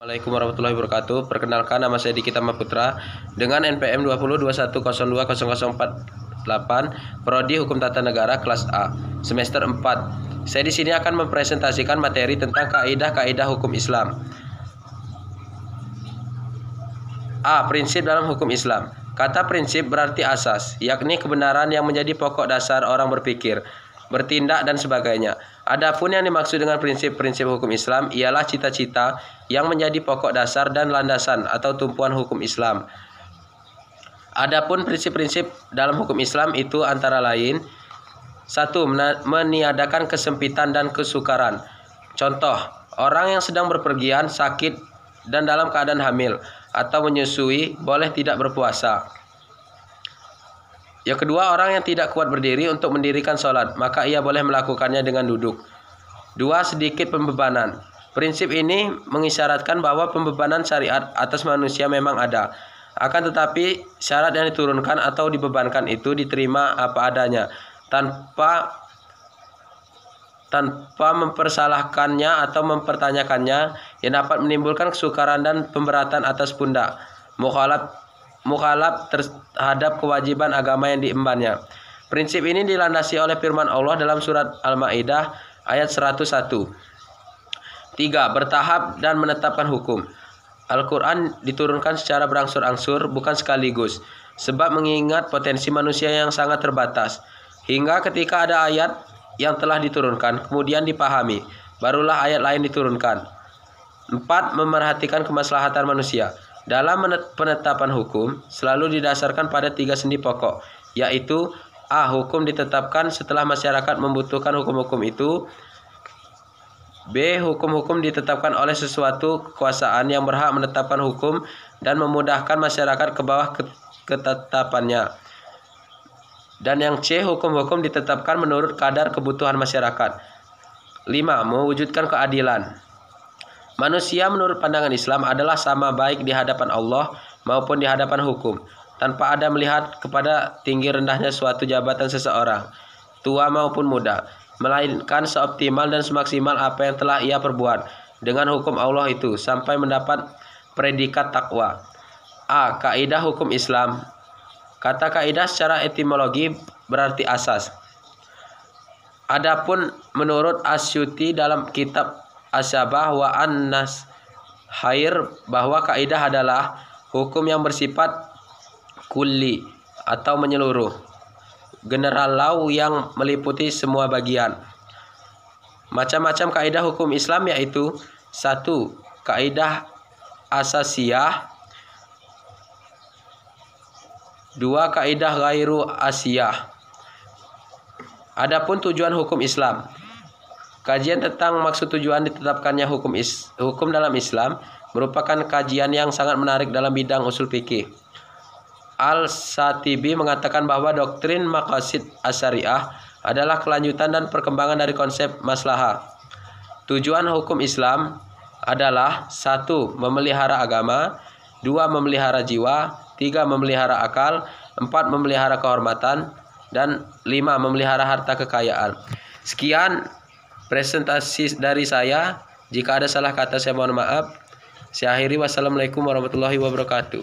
Assalamualaikum warahmatullahi wabarakatuh. Perkenalkan, nama saya Diki Tama Putra dengan NPM 2021021048, Prodi Hukum Tata Negara kelas A, semester 4. Saya di sini akan mempresentasikan materi tentang kaidah-kaidah hukum Islam. A. Prinsip dalam hukum Islam. Kata prinsip berarti asas, yakni kebenaran yang menjadi pokok dasar orang berpikir, bertindak dan sebagainya. Adapun yang dimaksud dengan prinsip-prinsip hukum Islam ialah cita-cita yang menjadi pokok dasar dan landasan atau tumpuan hukum Islam. Adapun prinsip-prinsip dalam hukum Islam itu antara lain: 1. Meniadakan kesempitan dan kesukaran. Contoh, orang yang sedang berpergian, sakit, dan dalam keadaan hamil atau menyusui boleh tidak berpuasa. Yang kedua, orang yang tidak kuat berdiri untuk mendirikan sholat, maka ia boleh melakukannya dengan duduk. 2. Sedikit pembebanan. Prinsip ini mengisyaratkan bahwa pembebanan syariat atas manusia memang ada. Akan tetapi, syarat yang diturunkan atau dibebankan itu diterima apa adanya, tanpa mempersalahkannya atau mempertanyakannya, yang dapat menimbulkan kesukaran dan pemberatan atas pundak mukhalaf terhadap kewajiban agama yang diembannya. Prinsip ini dilandasi oleh firman Allah dalam surat Al-Maidah ayat 101. 3. Bertahap dan menetapkan hukum. Al-Quran diturunkan secara berangsur-angsur, bukan sekaligus, sebab mengingat potensi manusia yang sangat terbatas. Hingga ketika ada ayat yang telah diturunkan, kemudian dipahami, barulah ayat lain diturunkan. 4. Memerhatikan kemaslahatan manusia. Dalam penetapan hukum selalu didasarkan pada 3 sendi pokok, yaitu: A. Hukum ditetapkan setelah masyarakat membutuhkan hukum-hukum itu. B. Hukum-hukum ditetapkan oleh sesuatu kekuasaan yang berhak menetapkan hukum dan memudahkan masyarakat ke bawah ketetapannya. Dan yang C. Hukum-hukum ditetapkan menurut kadar kebutuhan masyarakat. 5. Mewujudkan keadilan. Manusia menurut pandangan Islam adalah sama baik di hadapan Allah maupun di hadapan hukum, tanpa ada melihat kepada tinggi rendahnya suatu jabatan seseorang, tua maupun muda, melainkan seoptimal dan semaksimal apa yang telah ia perbuat dengan hukum Allah itu sampai mendapat predikat takwa. A. Kaidah hukum Islam. Kata kaidah secara etimologi berarti asas. Adapun menurut Asyuti dalam kitab Asyabah wa An-Nas Hair, bahwa kaidah adalah hukum yang bersifat kulli atau menyeluruh, generalau yang meliputi semua bagian. Macam-macam kaidah hukum Islam yaitu: 1. Kaidah asasiyah. 2. Kaidah ghairu asiyah. Adapun tujuan hukum Islam. Kajian tentang maksud tujuan ditetapkannya hukum dalam Islam merupakan kajian yang sangat menarik dalam bidang usul fikih. Al-Shatibi mengatakan bahwa doktrin maqasid as-syariah adalah kelanjutan dan perkembangan dari konsep maslahah. Tujuan hukum Islam adalah: 1. Memelihara agama, 2. Memelihara jiwa, 3. Memelihara akal, 4. Memelihara kehormatan, dan 5. Memelihara harta kekayaan. Sekian presentasi dari saya. Jika ada salah kata saya mohon maaf. Saya akhiri. Wassalamualaikum warahmatullahi wabarakatuh.